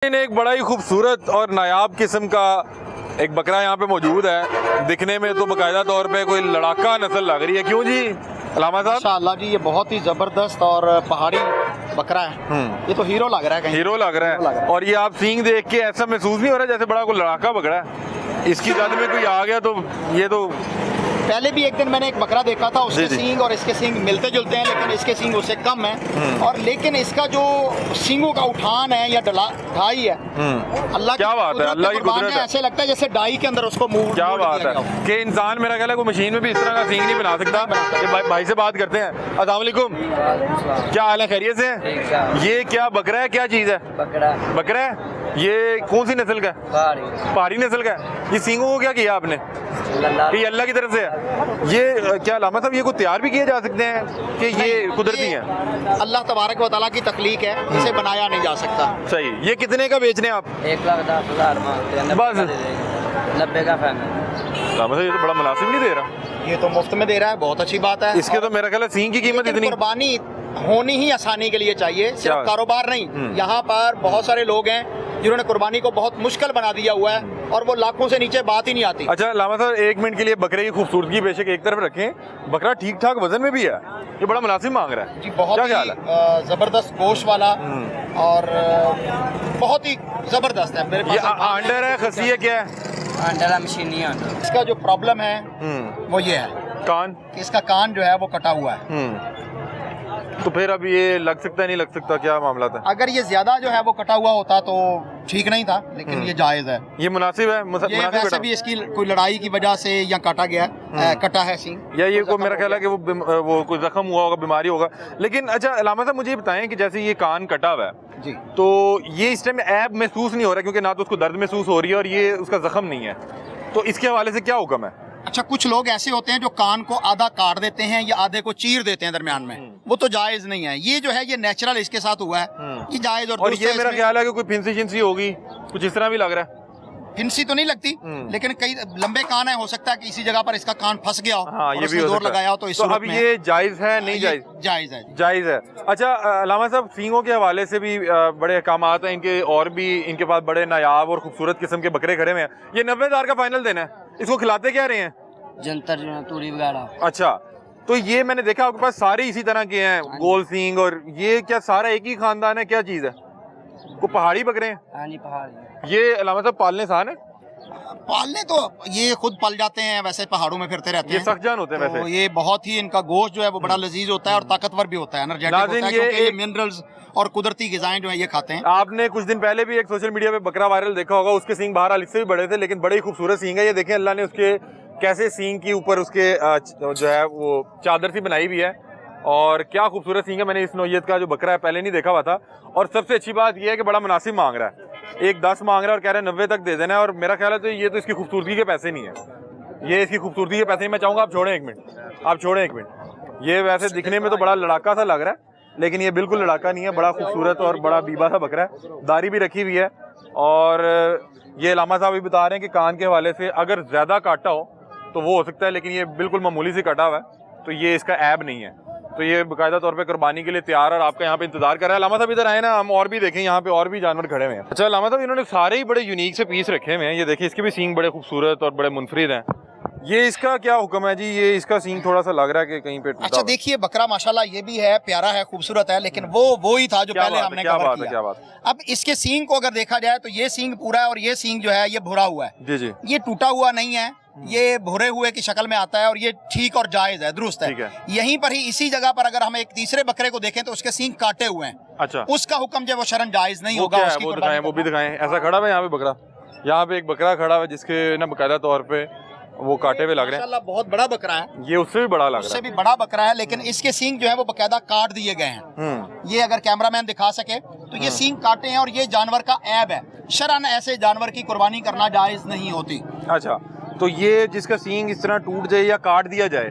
ایک بڑا ہی خوبصورت اور نایاب قسم کا ایک بکرا یہاں پہ موجود ہے. دکھنے میں تو باقاعدہ طور پہ کوئی لڑاکا نسل لگ رہی ہے. کیوں جی علامہ صاحب؟ ماشاءاللہ جی، یہ بہت ہی زبردست اور پہاڑی بکرا ہے. یہ تو ہیرو لگ رہا ہے، کہیں ہیرو لگ رہا ہے. اور یہ آپ سینگ دیکھ کے ایسا محسوس نہیں ہو رہا جیسے بڑا کوئی لڑاکا بکرا ہے؟ اس کی زد میں کوئی آ گیا تو یہ تو پہلے بھی ایک دن میں نے ایک بکرا دیکھا تھا، اس کے سینگ اور اس کے سینگ ملتے جلتے ہیں، لیکن اس کے سینگ اس سے کم ہیں. اور لیکن اس کا جو سینگوں کا اٹھان ہے یا ڈھائی ہے، اللہ کیا بات ہے، اللہ کی قدرت ہے. ایسے لگتا ہے جیسے ڈائی کے اندر اس کو موو کیا بات ہے کہ انسان میرا خیال ہے کوئی مشین میں بھی اس طرح کا سینگ نہیں بنا سکتا. یہ بھائی سے بات کرتے ہیں. السلام علیکم، کیا حال ہے؟ خیریت سے؟ یہ کیا بکرا ہے، کیا چیز ہے؟ بکرا ہے. یہ کون سی نسل کا ہے؟ پہاڑی نسل کا ہے. یہ سینگوں کو کیا کیا آپ نے؟ یہ اللہ کی طرف سے ہے. یہ کیا علامہ صاحب یہ کو تیار بھی کیے جا سکتے ہیں کہ یہ قدرتی ہیں؟ اللہ تبارک و تعالیٰ کی تخلیق ہے، اسے بنایا نہیں جا سکتا. صحیح. یہ کتنے کا بیچ رہے ہیں آپ؟ 1,10,000 بس 90 کا فائنل. علامہ صاحب یہ تو بڑا مناسب نہیں دے رہا. یہ تو مفت میں دے رہا ہے، بہت اچھی بات ہے. اس کے تو میرا خیال ہے سینگ کی قیمت لیکن اتنی قربانی ہونی ہی آسانی کے لیے چاہیے، صرف کاروبار نہیں. یہاں پر بہت سارے لوگ ہیں جنہوں نے قربانی کو بہت مشکل بنا دیا ہوا ہے، اور وہ لاکھوں سے نیچے بات ہی نہیں آتی. اچھا علامہ صاحب ایک منٹ کے لیے بکرے کی خوبصورتی بے شک ایک طرف رکھیں، بکرا ٹھیک ٹھاک وزن میں بھی ہے، یہ بڑا مناسب مانگ رہا ہے. جی بہت کیا ہی خیال ہے؟ زبردست گوشت والا اور بہت ہی زبردست ہے. میرے یہ پاس آنڈر ہے، خسی ہے، کیا ہے؟ Under مشینی under. اس کا جو پرابلم ہے وہ یہ ہے کان کہ اس کا کان جو ہے وہ کٹا ہوا ہے. تو پھر اب یہ لگ سکتا ہے نہیں لگ سکتا، کیا معاملہ تھا؟ اگر یہ زیادہ جو ہے وہ کٹا ہوا ہوتا تو ٹھیک نہیں تھا، لیکن یہ جائز ہے. یہ مناسب ہے، یہ مناسب ویسے بیٹا بھی اس کی کوئی لڑائی کی وجہ سے یا کٹا گیا کٹا ہے سینگ، یا یہ کو میرا خیال ہے کہ وہ کوئی زخم ہوا ہوگا، بیماری ہوگا. لیکن اچھا علامہ صاحب مجھے یہ بتائیں کہ جیسے یہ کان کٹا ہوا ہے جی تو یہ اس ٹائم عیب محسوس نہیں ہو رہا کیونکہ نہ تو اس کو درد محسوس ہو رہی ہے اور یہ اس کا زخم نہیں ہے، تو اس کے حوالے سے کیا حکم ہے؟ اچھا کچھ لوگ ایسے ہوتے ہیں جو کان کو آدھا کاٹ دیتے ہیں یا آدھے کو چیر دیتے ہیں درمیان میں، وہ تو جائز نہیں ہے. یہ جو ہے یہ نیچرل اس کے ساتھ ہوا ہے، یہ جائز. اور یہ میرا خیال ہے کہ کوئی پھنسی شنسی ہوگی، کچھ اس طرح بھی لگ رہا ہے. پھنسی تو نہیں لگتی، لیکن کئی لمبے کان ہیں، ہو سکتا ہے کہ اسی جگہ پر اس کا کان پھنس گیا ہو، ہاں یہ بھی زور لگایا ہو. تو اس اب یہ جائز ہے نہیں جائز؟ جائز ہے. جائز ہے. اچھا علامہ صاحب سینگوں کے حوالے سے بھی بڑے احکامات ہیں ان کے، اور بھی ان کے پاس بڑے نایاب اور خوبصورت قسم کے بکرے کھڑے ہوئے ہیں. یہ 90,000 کا فائنل دینا ہے، اس کو کھلاتے کیا رہے ہیں؟ جنتر جو ہے توری وغیرہ. اچھا تو یہ میں نے دیکھا آپ کے پاس سارے اسی طرح کے ہیں، گول سینگ. اور یہ کیا سارا ایک ہی خاندان ہے، کیا چیز ہے؟ کوئی پہاڑی بکرے ہیں؟ ہاں جی پہاڑی. یہ علامہ صاحب پالنے آسان ہے؟ پالنے تو یہ خود پل جاتے ہیں، ویسے پہاڑوں میں پھرتے رہتے یہ ہیں. سخت جان ہوتے ہیں تو ویسے. یہ بہت ہی ان کا گوشت جو ہے وہ بڑا لذیذ ہوتا ہے اور طاقتور بھی ہوتا ہے، انرجیٹک ہوتا ہے، کیونکہ یہ منرلز اور قدرتی غذائیں جو ہیں یہ کھاتے ہیں. آپ نے کچھ دن پہلے بھی ایک سوشل میڈیا پہ بکرا وائرل دیکھا ہوگا، اس کے سینگ بہرحال اس سے بھی بڑے تھے لیکن بڑے ہی خوبصورت سینگ ہے. یہ دیکھیں اللہ نے اس کے کیسے سینگ کے اوپر اس کے جو ہے وہ چادر سی بنائی ہوئی ہے، اور کیا خوبصورت سینگ ہے. میں نے اس نوعیت کا جو بکرا ہے پہلے نہیں دیکھا ہوا تھا. اور سب سے اچھی بات یہ ہے کہ بڑا مناسب مانگ رہا ہے، 1,10 مانگ رہا ہے اور کہہ رہا ہے 90 تک دے دینا ہے. اور میرا خیال ہے تو یہ تو اس کی خوبصورتی کے پیسے نہیں ہے، یہ اس کی خوبصورتی کے پیسے نہیں. میں چاہوں گا آپ چھوڑیں ایک منٹ، آپ چھوڑیں ایک منٹ. یہ ویسے دکھنے میں تو بڑا لڑاکا سا لگ رہا ہے لیکن یہ بالکل لڑاکا نہیں ہے، بڑا خوبصورت اور بڑا بیبا سا بکرا ہے. داڑھی بھی رکھی ہوئی ہے. اور یہ علامہ صاحب بھی بتا رہے ہیں کہ کان کے حوالے سے اگر زیادہ کاٹا ہو تو وہ ہو سکتا ہے، لیکن یہ بالکل معمولی سے کٹا ہوا ہے تو یہ اس کا عیب نہیں ہے. تو یہ باقاعدہ طور پہ قربانی کے لیے تیار اور آپ کا یہاں پہ انتظار کر رہا ہے. علامہ صاحب ادھر آئے نا، ہم اور بھی دیکھیں، یہاں پہ اور بھی جانور کھڑے ہوئے ہیں. اچھا علامہ صاحب انہوں نے سارے ہی بڑے یونیک سے پیس رکھے ہوئے ہیں. یہ دیکھیں اس کے بھی سینگ بڑے خوبصورت اور بڑے منفرد ہیں. یہ اس کا کیا حکم ہے جی؟ یہ اس کا سینگ تھوڑا سا لگ رہا ہے کہ کہیں پہ. اچھا دیکھیے بکرا ماشاءاللہ یہ بھی ہے، پیارا ہے، خوبصورت ہے، لیکن وہی تھا جو پہلے ہم نے کور کیا. اب اس کے سینگ کو اگر دیکھا جائے تو یہ سینگ پورا ہے اور یہ سینگ جو ہے یہ بھورا ہوا ہے. جی جی یہ ٹوٹا ہوا نہیں ہے، یہ بھورے ہوئے کی شکل میں آتا ہے اور یہ ٹھیک اور جائز ہے، درست ہے. یہیں پر ہی اسی جگہ پر اگر ہم ایک تیسرے بکرے کو دیکھیں تو اس کے سینگ کاٹے ہوئے ہیں. اچھا اس کا حکم جو وہ شرن جائز نہیں ہوگا. وہ بھی دکھائیں. ایسا کھڑا ہوا یہاں پہ بکرا، یہاں پہ ایک بکرا کھڑا ہوا جس کے نا باقاعدہ طور پہ وہ کاٹے ہوئے لگ رہے ہیں. ماشاءاللہ بہت بڑا بکرا ہے. یہ اس سے بھی بڑا لگ رہا ہے. اس سے بھی بڑا بکرا ہے، لیکن اس کے سینگ جو ہے وہ باقاعدہ کاٹ دیے گئے ہیں. یہ اگر کیمرہ مین دکھا سکے تو یہ سینگ کاٹے ہیں اور یہ جانور کا عیب ہے. شرعاً ایسے جانور کی قربانی کرنا جائز نہیں ہوتی. اچھا تو یہ جس کا سینگ اس طرح ٹوٹ جائے یا کاٹ دیا جائے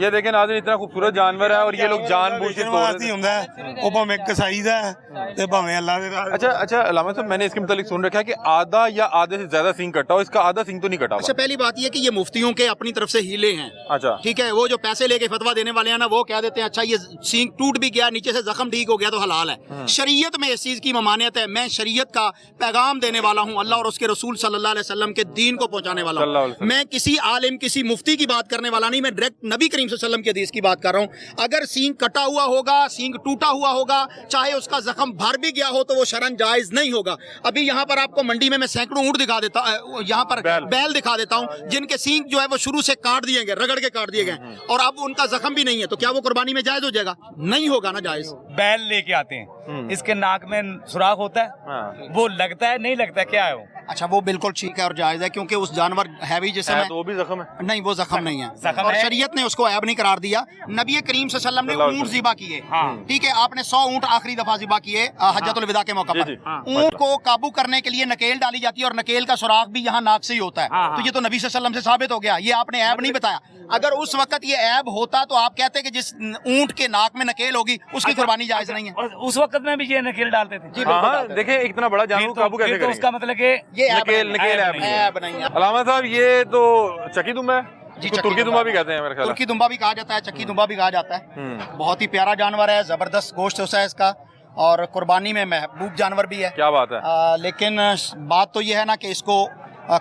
یہ دیکھیں ناظرین اتنا خوبصورت جانور ہے اور یہ لوگ جان بوجھ کے توڑ ਵਾਸਤੇ ਹੁੰਦਾ ਹੈ, ਉਹ ਭਾਵੇਂ ਕਸਾਈ ਦਾ ਹੈ ਤੇ ਭਾਵੇਂ ਅੱਲਾ ਦੇ ਰਾਹ। اچھا علامہ صاحب میں نے اس کے متعلق سن رکھا ہے کہ آدھا یا آدھے سے زیادہ سینگ کٹا ہو, اس کا آدھا سینگ تو نہیں کٹا اچھا ہوا. پہلی بات یہ کہ یہ مفتیوں کے اپنی طرف سے ہیلے ہیں. اچھا ٹھیک ہے, وہ جو پیسے لے کے فتوا دینے والے ہیں نا, وہ کہہ دیتے ہیں اچھا یہ سینگ ٹوٹ بھی گیا, نیچے سے زخم ٹھیک ہو گیا تو حلال ہے. شریعت میں اس چیز کی ممانعت ہے. میں شریعت کا پیغام دینے والا ہوں, اللہ اور اس کے رسول صلی اللہ علیہ وسلم کے دین کو پہنچانے والا صلی اللہ علیہ ہوں. وسلم. میں کسی عالم کسی مفتی کی بات کرنے والا نہیں, میں ڈائریکٹ نبی کریم صلی اللہ علیہ وسلم کے حدیث کی بات کر رہا ہوں. اگر سینگ کٹا ہوا ہوگا, سینگ ٹوٹا ہوا ہوگا, چاہے اس کا زخم بھر بھی گیا ہو تو وہ شرعن جائز نہیں ہوگا. ابھی یہاں پر آپ کو منڈی میں سینکڑوں اونٹ دکھا دیتا, یہاں پر بیل دکھا دیتا ہوں جن کے سینگ جو ہے وہ شروع سے کاٹ دیے گئے, رگڑ کے کاٹ دیے گئے, اور اب ان کا زخم بھی نہیں ہے, تو کیا وہ قربانی میں جائز ہو جائے گا؟ نہیں ہوگا نا جائز. بیل لے کے آتے ہیں, اس کے ناک میں سوراخ ہوتا ہے, وہ لگتا ہے نہیں لگتا, کیا ہے وہ؟ اچھا وہ بالکل ٹھیک ہے اور جائز ہے, کیونکہ اس جانور ہیوی جسم ہے تو وہ بھی زخم ہے. نہیں, وہ زخم نہیں ہے, زخم اور ہے. شریعت نے اس کو عیب نہیں قرار دیا. نبی کریم صلی اللہ علیہ وسلم نے اونٹ ذبح کیے, ٹھیک ہے, آپ نے 100 اونٹ آخری دفعہ ذبح کیے حجۃ الوداع کے موقع پر. اونٹ کو قابو کرنے کے لیے نکیل ڈالی جاتی ہے, اور نکیل کا سوراخ بھی یہاں ناک سے ہی ہوتا ہے, تو یہ تو نبی صلی اللہ علیہ وسلم سے ثابت ہو گیا, یہ آپ نے عیب نہیں بتایا. اگر اس وقت یہ عیب ہوتا تو آپ کہتے کہ جس اونٹ کے ناک میں نکیل ہوگی اس کی قربانی جائز نہیں ہے. اور اس وقت میں بھی یہ نکیل ڈالتے تھے. ہاں دیکھیں اتنا بڑا جانور قابو کیسے پھر تو کریں اس کا گے؟ مطلب کہ یہ نکیل عیب نہیں ہے. عیب نہیں ہے. علامہ صاحب یہ تو چکی دمبا ہے, جی, اس کو چکی ترکی دمبا دمبا بھی کہتے ہیں میرے خیال ترکی دمبا بھی کہا جاتا ہے, چکی دمبا بھی کہا جاتا ہے. بہت ہی پیارا جانور ہے, زبردست گوشت ہوتا ہے اس کا, اور قربانی میں محبوب جانور بھی ہے. کیا بات ہے. لیکن بات تو یہ ہے نا کہ اس کو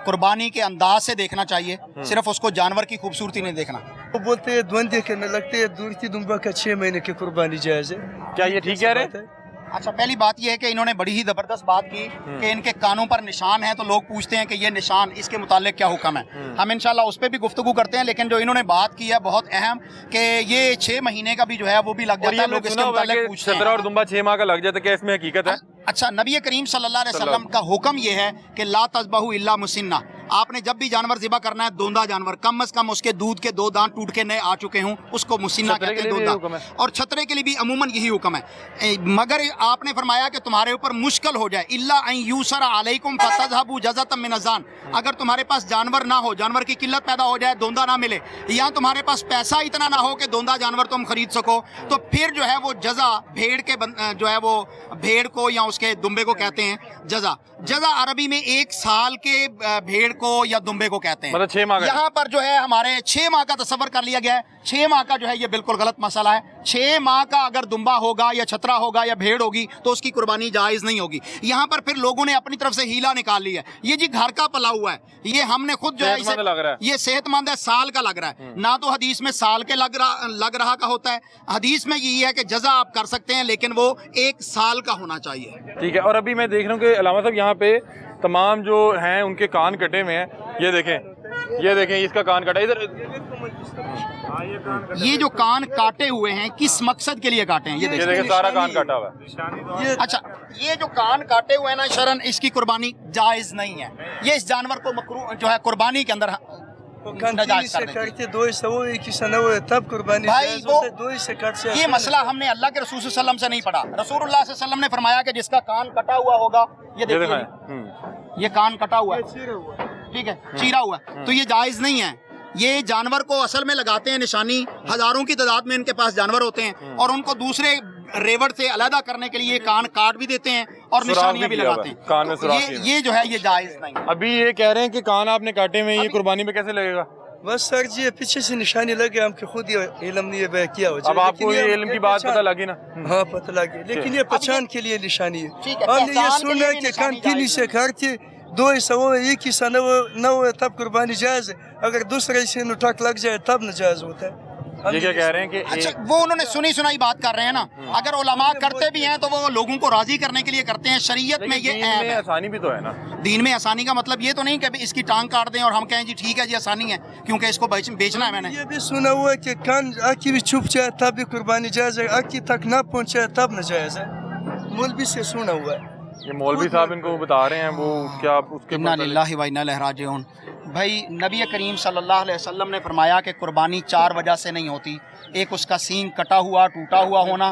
قربانی کے انداز سے دیکھنا چاہیے, صرف اس کو جانور کی خوبصورتی نہیں دیکھنا. وہ بولتے ہیں دوندے کرنے لگتے ہیں, دورتی دمبا کا 6 مہینے کی قربانی جائز ہے. کیا یہ ٹھیک کہہ رہے ہیں؟ اچھا پہلی بات یہ ہے کہ انہوں نے بڑی ہی زبردست بات کی کہ ان کے کانوں پر نشان ہے, تو لوگ پوچھتے ہیں کہ یہ نشان اس کے متعلق کیا حکم ہے. ہم انشاءاللہ اس پہ بھی گفتگو کرتے ہیں, لیکن جو انہوں نے بات کی ہے بہت اہم, کہ یہ 6 مہینے کا بھی جو ہے وہ بھی لگ اور جاتا ہے, یہ لوگ اس کے متعلق پوچھتے چترا اور ہیں. دمبا 6 ماہ کا لگ جاتا ہے, کیا اس میں حقیقت ہے؟ اچھا نبی کریم صلی اللہ علیہ وسلم کا حکم یہ ہے کہ لا تذبحوا الا مسنہ. آپ نے جب بھی جانور ذبح کرنا ہے, دوندا جانور, کم از کم اس کے دودھ کے 2 دانت ٹوٹ کے نئے آ چکے ہوں, اس کو مسنہ کہتے ہیں, دوندا. اور چھترے کے لیے بھی عموماً یہی حکم ہے, مگر آپ نے فرمایا کہ تمہارے اوپر مشکل ہو جائے, الا ان یوسر علیکم فتذهبوا جزۃ من الزان. اگر تمہارے پاس جانور نہ ہو, جانور کی قلت پیدا ہو جائے, دوندا نہ ملے, یا تمہارے پاس پیسہ اتنا نہ ہو کہ دوندا جانور تم خرید سکو, تو پھر جو ہے وہ جزا, بھیڑ کے جو ہے وہ بھیڑ کو یا اس کے دمبے کو کہتے ہیں جزا. جزا عربی میں 1 سال کے بھیڑ کو یا دمبے کو کہتے ہیں. مطلب 6 ماہ کا. یہاں پر جو ہے ہمارے 6 ماہ کا تصور کر لیا گیا ہے. 6 ماہ کا جو ہے یہ بالکل غلط مسئلہ ہے. 6 ماہ کا اگر دمبا ہوگا یا چھترا ہوگا یا بھیڑ ہوگی تو اس کی قربانی جائز نہیں ہوگی. یہاں پر پھر لوگوں نے اپنی طرف سے ہیلا نکال لی ہے, یہ جی گھر کا پلا ہوا ہے, یہ ہم نے خود جو ہے صحت مند لگ رہا ہے. یہ صحت مند ہے, سال کا لگ رہا ہے. نہ تو حدیث میں سال کے لگ رہا کا ہوتا ہے, حدیث میں یہی ہے کہ جزا آپ کر سکتے ہیں لیکن وہ 1 سال کا ہونا چاہیے. ٹھیک ہے. اور ابھی میں دیکھ رہا ہوں کہ علامہ صاحب یہاں پہ تمام جو ہیں ان کے کان کٹے ہوئے ہیں, یہ دیکھیں اس کا کان کٹا ہے. ادھر یہ جو کان کاٹے ہوئے ہیں کس مقصد کے لیے کاٹے ہیں, یہ دیکھیں سارا کان کٹا ہوا ہے. اچھا یہ جو کان کاٹے ہوئے ہیں نا شرعن اس کی قربانی جائز نہیں ہے. یہ اس جانور کو مکروہ جو ہے قربانی کے اندر ناجائز کر دیتے ہیں. 2 تب قربانی جائز ہوتا ہے, 2 سے کٹ سے. یہ مسئلہ ہم نے اللہ کے رسول صلی اللہ علیہ وسلم سے نہیں پڑھا. رسول اللہ صلی اللہ علیہ وسلم نے فرمایا کہ جس کا کان کٹا ہوا ہوگا, یہ دیکھیں یہ کان کٹا ہوا ہے, ٹھیک ہے, چیرا ہوا ہے, تو یہ جائز نہیں ہے. یہ جانور کو اصل میں لگاتے ہیں نشانی, ہزاروں کی تعداد میں ان کے پاس جانور ہوتے ہیں, اور ان کو دوسرے ریوڑ سے علیحدہ کرنے کے لیے کان کاٹ بھی دیتے ہیں اور نشانیاں بھی لگاتے ہیں. کان میں سوراخ ہے. یہ جو ہے یہ جائز نہیں. ابھی یہ کہہ رہے ہیں کہ کان آپ نے کاٹے ہوئے ہیں, یہ قربانی میں کیسے لگے گا؟ بس سر جی پیچھے سے نشانی لگے, ہم کے خود یہ علم نہیں کیا ہو جائے. اب آپ کو یہ علم کی بات پتہ لگی نا. ہاں پتہ لگی, لیکن یہ پہچان کے لیے نشانی ہے. ہم نے یہ سنا ہے کہ کانٹینی سے کاٹتے 2 1 9 تب قربانی جائز ہے, اگر دوسرے سے ٹک لگ جائے تب ناجائز ہوتا ہے. یہ کیا کہہ رہے ہیں کہ اچھا وہ انہوں نے سنی سنائی بات کر رہے ہیں نا, اگر علماء کرتے بھی ہیں تو وہ لوگوں کو راضی کرنے کے لیے کرتے ہیں. شریعت میں یہ عیب ہے. آسانی بھی تو ہے نا. دین میں آسانی کا مطلب یہ تو نہیں کہ اس کی ٹانگ کاٹ دیں اور ہم کہیں جی ٹھیک ہے جی آسانی ہے کیونکہ اس کو بیچنا ہے. میں نے یہ بھی سنا ہوا ہے کہ کان آنکھی بھی چھپ جائے تب بھی قربانی جائز ہے, آنکھی تک نہ پہنچے تب ناجائز ہے. مولوی سے سنا ہوا ہے. یہ مولوی صاحب ان کو بتا رہے ہیں, وہ کیا اس کے انا للہ و انا الیہ راجعون. بھائی نبی کریم صلی اللہ علیہ وسلم نے فرمایا کہ قربانی 4 وجہ سے نہیں ہوتی. ایک اس کا سینگ کٹا ہوا ٹوٹا ہوا ہونا,